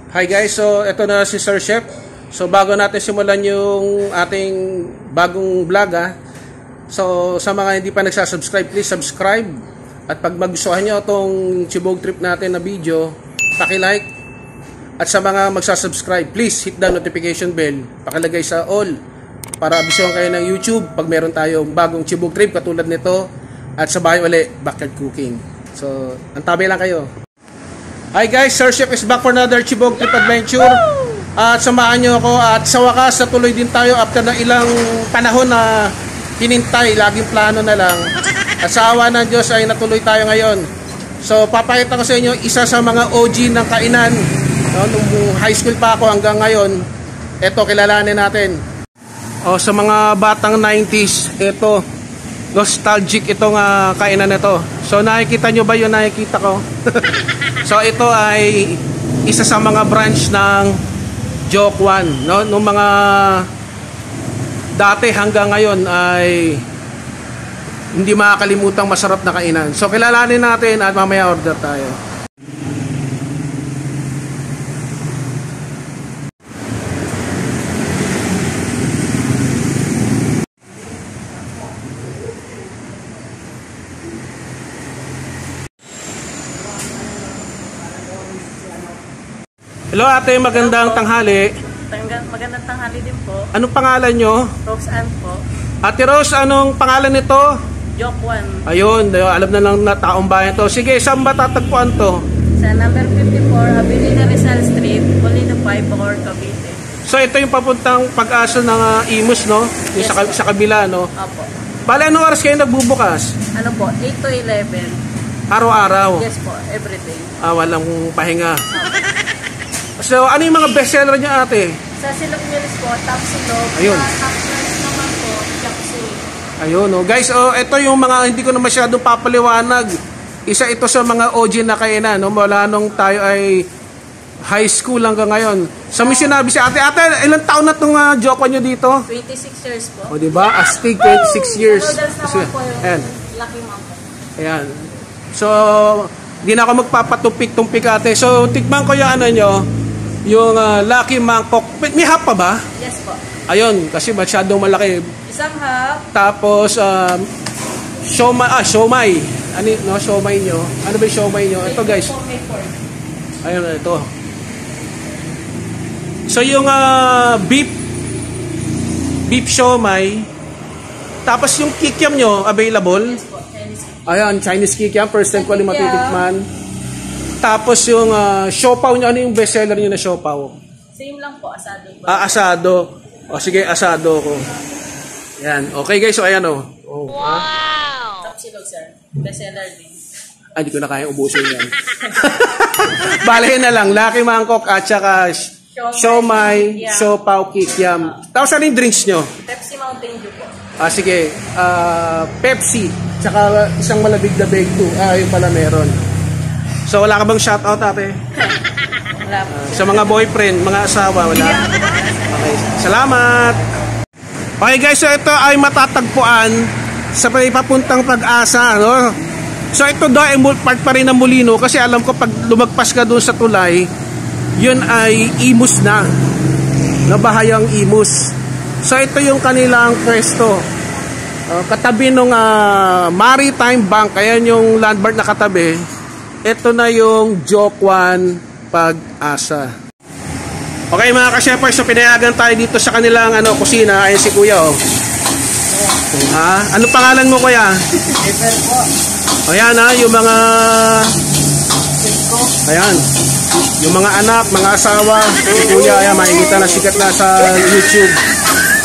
Hi guys, so ito na si Sir Chef. So bago natin simulan yung ating bagong vlog so sa mga hindi pa nagsasubscribe, please subscribe. At pag magustuhan nyo itong Chibog trip natin na video, paki-like. At sa mga magsasubscribe, please hit the notification bell, pakilagay sa all para abisuhan kayo ng YouTube pag meron tayong bagong Chibog trip katulad nito. At sa bahay uli, backyard cooking. So antabi lang kayo. Hi guys, Sir Chef is back for another Chibog trip adventure. At samahan nyo ako at sa wakas natuloy din tayo after ng ilang panahon na hinintay, laging plano na lang. At sa awa ng Diyos ay natuloy tayo ngayon. So papakita ko sa inyo isa sa mga OG ng kainan, nung high school pa ako hanggang ngayon. Ito, kilalanin natin. Sa mga batang 90s, ito nostalgic itong kainan na ito. So nakikita nyo ba yung nakikita ko? So ito ay isa sa mga branch ng Jokwan, nung mga dati hanggang ngayon ay hindi makakalimutang masarap na kainan. So kilalanin natin at mamaya order tayo. Hello ate, magandang tanghali. Magandang tanghali din po. Anong pangalan nyo? Rose Ann po. Ate Rose, anong pangalan nito? Jokwan. Ayun, alam na lang na taong bayan to. Sige, saan ba tatagpuan to? Sa number 54, Avenida Rizal Street, Molino 5, Bacoor, Cavite. So ito yung papuntang Pag-asa ng Imus, no? Yung Yes, sa kabila, no? Opo. Bale, anong oras kayo nagbubukas? Ano po, 8 to 11. Araw-araw? Yes po, everyday. Walang pahinga. So, ano yung mga bestseller niya ate? Sa Silog Mills po, Top Silog. Ayun. Sa Top Mills naman po, Japsuy. Ayun, no? Guys, ito yung mga hindi ko na masyadong papaliwanag. Isa ito sa mga OG na kainan, no? Mula nung tayo ay high school hanggang ngayon. So, may sinabi si ate, ilang taon na itong Jokwan nyo dito? 26 years po. O, diba? Astig, 26 years. Noodles naman po yung Ayan. Lucky Mom. Ayan. So, di na ako magpapatumpik-tumpik ate. So, tikman ko yung ano nyo, yung Lucky Mangkok. May half pa ba? Yes po. Ayun, kasi masyadong malaki. Isang half. Tapos, siomay. Ano, no, siomay nyo. Ano ba yung siomay nyo? Ito guys. Ayun, ito. So, yung beef siomay. Tapos, yung kikiam nyo, available? Yes po, Chinese. Ayan, Chinese kikiam. First time ko ulit matitikman. Tapos yung siopaw nyo, ano yung bestseller nyo na siopaw? Same lang po, asado ba? Asado. O sige, asado ko. Yan. Okay guys, so ayan o. Wow! Top Silog, sir. Bestseller din. Hindi ko na kaya ubusin yan. Balahin na lang. Lucky Mangkok at saka siomay, siopaw, kikiam. Tapos ano yung drinks nyo? Pepsi Mountain Dew po. Sige. Pepsi. Tsaka isang malabig na bag too. Yun pala meron. So wala ka bang shoutout ate? Wala po. Sa mga boyfriend, mga asawa, wala? Okay, salamat! Okay guys, so ito ay matatagpuan sa papuntang Pag-asa, no? So ito daw ay part pa rin ng Molino kasi alam ko pag lumagpas ka doon sa tulay, yun ay Imus na. Nabahayang Imus. So ito yung kanilang pwesto. Katabi nung Maritime Bank, ayan yung landmark na katabi. Ito na yung Jokwan Pag-asa. Okay mga ka-shepers, so pinayagan tayo dito sa kanilang kusina. Ayan si kuya Ano pangalan mo kuya? Pepper po. Ayan yung mga ayan yung mga anak, mga asawa si kuya, ayan makikita na sikat na sa YouTube.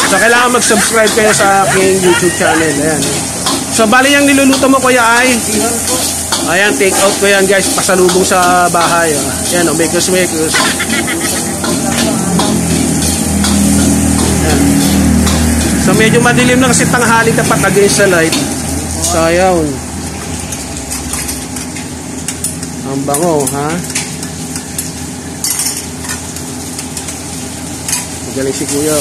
So kailangan mag-subscribe kayo sa aking YouTube channel. Ayan. So bali yung niluluto mo kuya ay ayan, take out ko yan guys, pasalubong sa bahay. Ayan, makers. Ayan. So medyo madilim na kasi tanghali tapat against the light. So ayan. Ang bango, Magaling si kuya.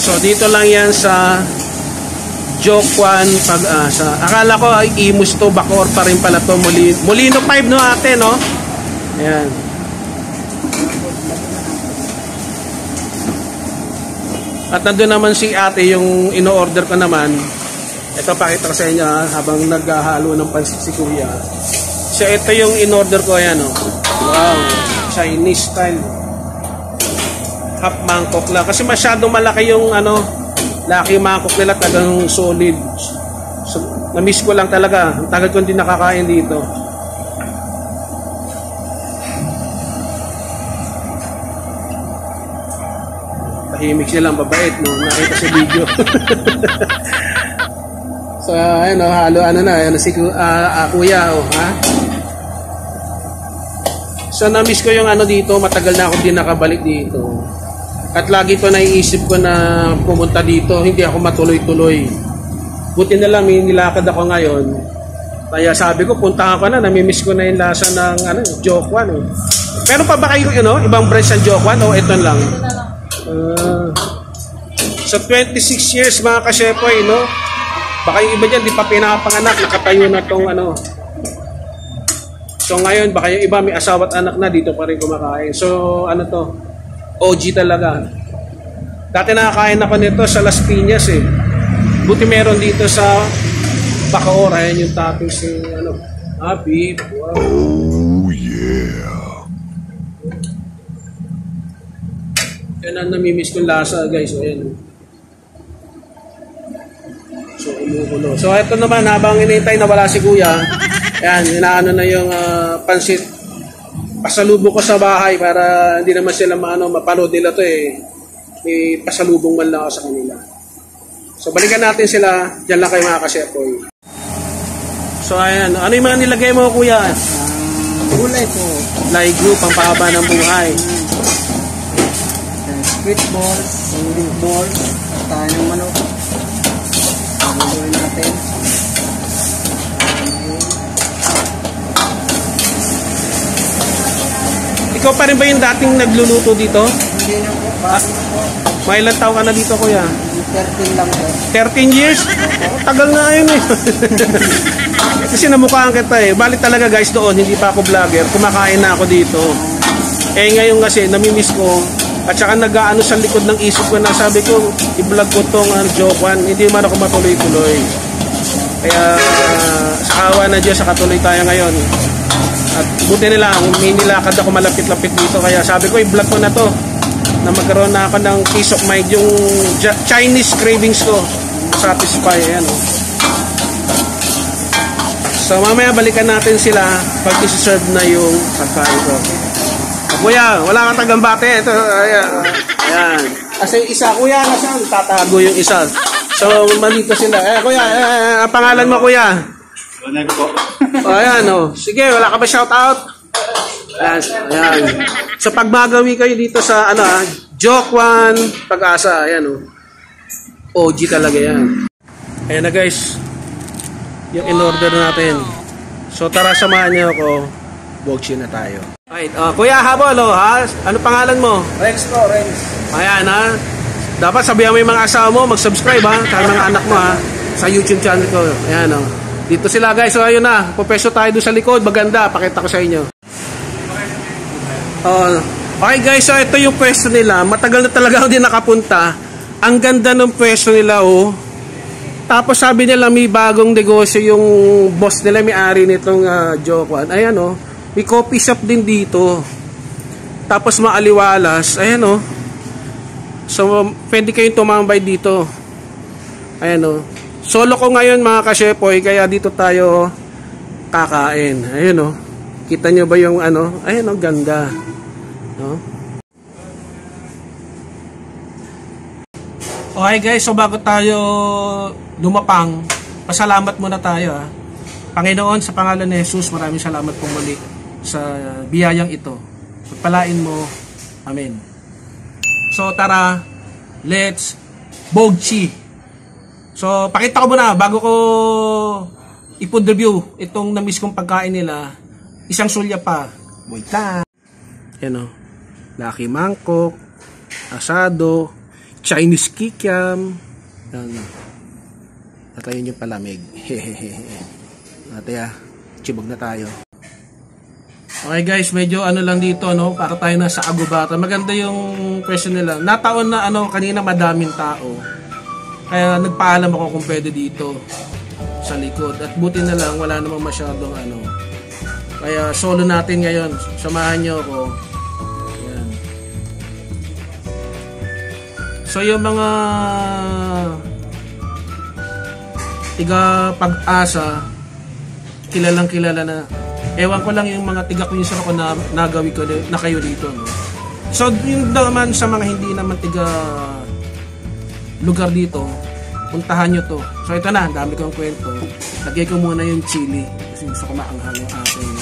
So dito lang yan sa Jokwan Pag-asa. Akala ko ay Imus to, Bacoor pa rin pala to. Molino 5 no ate, no? Ayan. At nandun naman si ate, yung ino-order ko naman. Ito, pakita ko sa inyo habang naghahalo ng pansit si kuya. So ito yung in-order ko, ayan o. Wow, Chinese style. Half mangkok lang. Kasi masyadong malaki yung laki yung mangkok nila, tagang solid. So, na-miss ko lang talaga. Ang tagal ko hindi nakakain dito. Tahimik silang babait, no? Nakita sa video. So, ayun, halo na. Si kuya, ha? So, na-miss ko yung dito. Matagal na ako din nakabalik dito. At lagi ko naiisip ko na pumunta dito. Hindi ako matuloy-tuloy. Buti na lang, may nilakad ako ngayon. Kaya sabi ko, puntahan ko na. Namimiss ko na yung lasa ng Jokwan. Pero pa ba kayo, ibang branch ng Jokwan? O ito lang? So 26 years mga kashepoy, no? Baka yung iba dyan di pa pinapanganak, nakatayo na tong So ngayon baka yung iba may asawa at anak na, dito pa rin kumakain. So to, OG talaga. Dati nakakain ako nito sa Las Piñas eh. Buti meron dito sa Bacoor. Ayan yung toppings yung beef. Wow. Oh yeah. Yan ang namimiss kong lasa, guys. So, ayan. So, umukulo. So, ito naman, habang inintay na wala si kuya, ayan, inaano na yung pansit. Pasalubong ko sa bahay para hindi naman sila mapanood nila to eh. May pasalubong man lang ako sa kanila. So, balikan natin sila. Diyan lang kayo mga kashepoy. So, ayan. Ano yung mga nilagay mo, kuya? Gulay po. Laigo, pampahaba ng buhay. Sweet balls, sandwich balls, tayo ng manok. Paguluin natin. Ikaw pa rin ba yung dating nagluluto dito? Hindi na po, bakit po? May ilang taon ka na dito, kuya? 13 lang po. 13 years? Tagal na yun eh. Kasi namukhaan kita eh. Balik talaga guys doon, hindi pa ako vlogger. Kumakain na ako dito. Eh ngayon kasi, namimiss ko. At saka nag-aano sa likod ng isip ko na sabi ko, i-vlog ko tong Jokwan. Hindi man ako matuloy-tuloy. Kaya sa kawa na Diyos, katuloy tayo ngayon. At buti nila, may nilakad ako malapit-lapit dito. Kaya sabi ko, i-vlog ko na to. Na magkaroon na ako ng peace of mind. Yung Chinese cravings ko. Satisfy. Ayan o. So mamaya balikan natin sila pag isi-serve na yung pagkain ko. Kuya, wala kang tagambate. Ito, ayan. Ayan. Kasi isa, kuya, nasaan? Tatago yung isa. So, malito sila. Kuya, ang pangalan mo, kuya? Ronald po. Ayan, sige, wala ka ba shoutout? Ayan, ayan. So, pag magawi kayo dito sa, Jokwan Pag-asa, ayan, OG talaga yan. Ayan na, guys. Yung in-order natin. So, tara, samahan niyo ako. Bogchi na tayo. Right. Kuya, habol, ha? Ano pangalan mo? Rex po, Rex. Ayan, ha? Dapat sabihan mo yung mga asawa mo, mag-subscribe, ha? Sa mga anak mo, ha? Sa YouTube channel ko. Ayan, dito sila, guys. So, ayun na. Pupeso tayo doon sa likod. Maganda. Pakita ko sa inyo. Okay, guys. So, ito yung pwesto nila. Matagal na talaga ako din nakapunta. Ang ganda ng pwesto nila, Tapos, sabi nila, may bagong negosyo yung boss nila, may-ari nitong Jokwan. Ayan, may coffee shop din dito. Tapos maaliwalas. Ayan So pwede kayong tumambay dito. Ayan Solo ko ngayon mga kashepoy. Kaya dito tayo kakain. Ayan Kita nyo ba yung Ayan ganda. Okay guys. So bago tayo lumapang, pasalamat muna tayo Panginoon, sa pangalan ni Jesus, maraming salamat pong muli sa biyayang ito. Pagpalain mo. Amen. So tara, let's Bogchi. So pakita ko muna bago ko i-food review itong na-miss kong pagkain nila. Isang sulya pa. Moita. Yan Laki mangkok, asado, Chinese kikiam. Yan. Patayin yung palamig. Ate chibog na tayo. Okay guys, medyo ano lang dito, no? Para tayo nasa agubata. Maganda yung question nila. Nataon na kanina madaming tao. Kaya nagpaalam ako kung pwede dito sa likod. At buti na lang, wala namang masyadong Kaya solo natin ngayon. Samahan nyo ako. Yan. So yung mga tiga Pag-asa, kilalang kilala na. Ewan ko lang yung mga tiga Queens ako na nagawi ko na kayo dito, no? So yun naman sa mga hindi naman tiga lugar dito, puntahan nyo to. So ito na, dami kong kwento. Lagay ko muna yung chili kasi gusto ko maanghang yung aking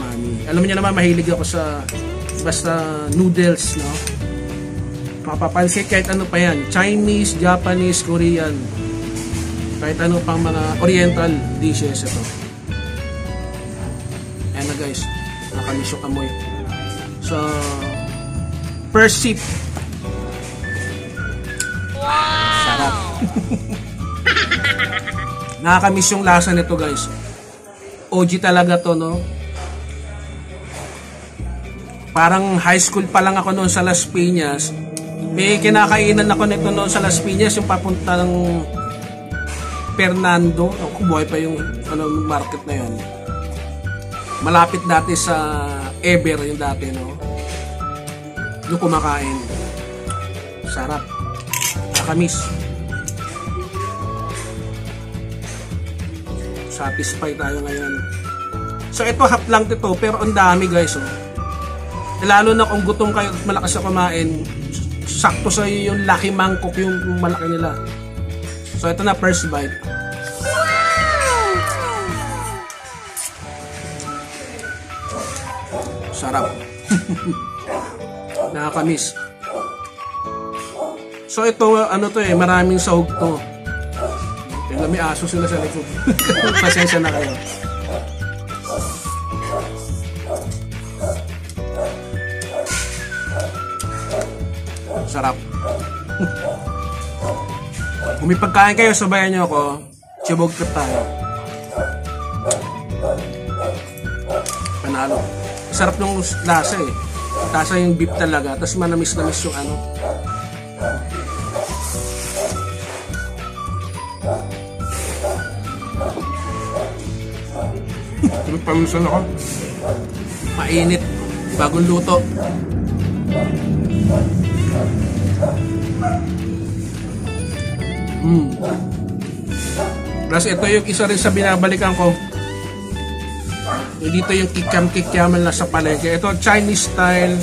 mami. Alam niyo naman, mahilig ako sa basta noodles, no? Mapapansin kahit ano pa yan, Chinese, Japanese, Korean, kahit ano pang mga oriental dishes ito. Ayan na guys, nakamiss yung amoy. So first sip. Wow! Sarap. Nakakamiss yung lasa nito guys. OG talaga to, no? Parang high school pa lang ako noon sa Las Piñas. May kinakainan ako nito noon sa Las Piñas, yung papunta ng Fernando. Ako, buhay pa yung market na yun. Malapit dati sa Ever yung dati, no? Yung kumakain. Sarap. Nakamiss. Satisfied tayo ngayon. So ito half lang ito, pero ang dami guys, oh. Lalo na kung gutom kayo at malakas na kumain, sakto sa iyo yung Lucky Mangkok, yung malaki nila. So ito na, first bite. Sarap. Nakakamiss. So ito, maraming sahog to. May aso sila sa likod. Pasensya na kayo. Sarap. Kung may pagkain kayo, sabayan nyo ako. Chibog trip tayo. Panalo. Sarap ng lasa eh. Lasa yung beef talaga. Tapos manamis-namis yung Paminsan ako. Mainit. Bagong luto. Plus ito yung isa rin sa binabalikan ko. Dito yung kikiam na sa palengke. Ito Chinese style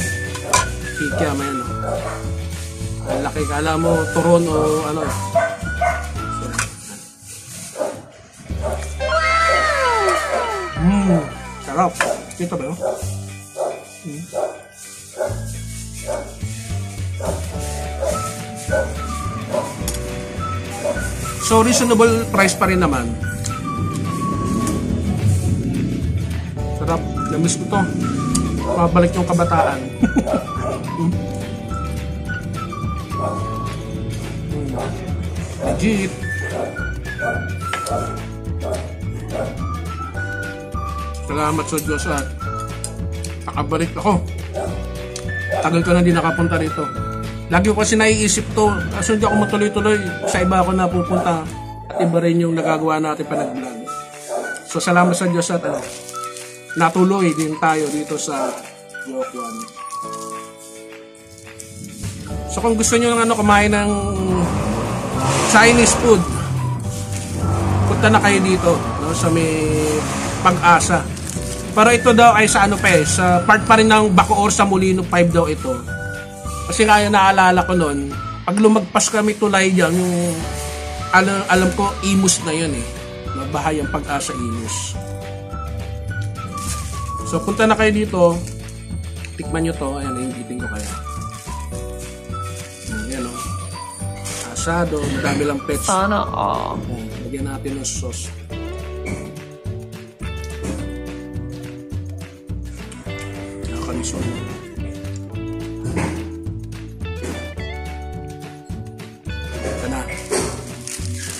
kikiam. Ayan, ang laki. Kala mo turon o ano. Sarap. Ito ba yun? So reasonable price pa rin naman. Sarap. Namiss ko to. Pabalik yung kabataan. Legit. Salamat sa Diyos at nakabalik ako. Tagal ko na din nakapunta rito. Lagi ko kasi naiisip to. Kaso hindi ako matuloy-tuloy. Sa iba ako napupunta. At iba rin yung nagagawa natin pa nag-vlog. So salamat sa Diyos at natuloy din tayo dito sa Walk One. So kung gusto nyo ng kumain ng Chinese food, punta na kayo dito, no, sa may Pag-asa. Pero ito daw ay sa sa part pa rin ng Bacoor sa Molino 5 daw ito. Kasi kaya naalala ko noon, pag lumagpas kami tulay dyan, yung alam ko Imus na yun eh. Bahayang Pag-asa Imus. So punta na kayo dito, tikman nyo to. Ayan, ingitin ko kaya. Ayan o. Asado, madami lang pets. Sana lagyan natin ng sauce. Nakakalisod. Ito na.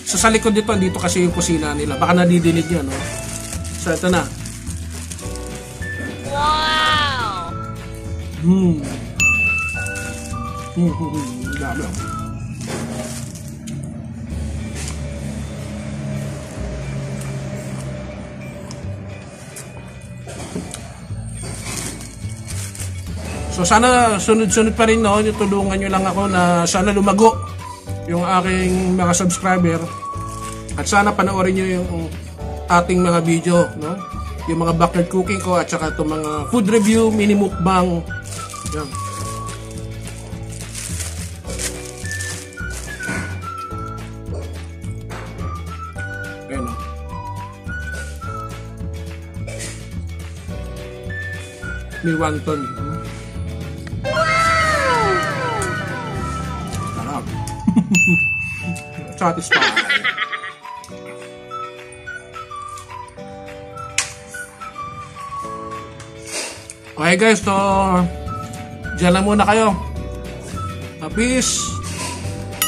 So sa likod dito, dito kasi yung kusina nila. Baka nadidinig nyo, no? So ito na. Wow! Dami. So sana sunod-sunod pa rin, no? Tulungan nyo lang ako na sana lumago yung aking mga subscriber. At sana panoorin nyo yung ating mga video, no? Yung mga backyard cooking ko at saka itong mga food review, mini mukbang. Yan. Ayan, no? May wonton. Sarap. Satisfying. Okay guys, so dyan lang muna kayo. Peace.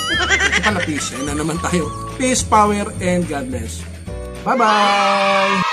Ito pala peace. Ayun na naman tayo. Peace, power, and God bless. Bye-bye!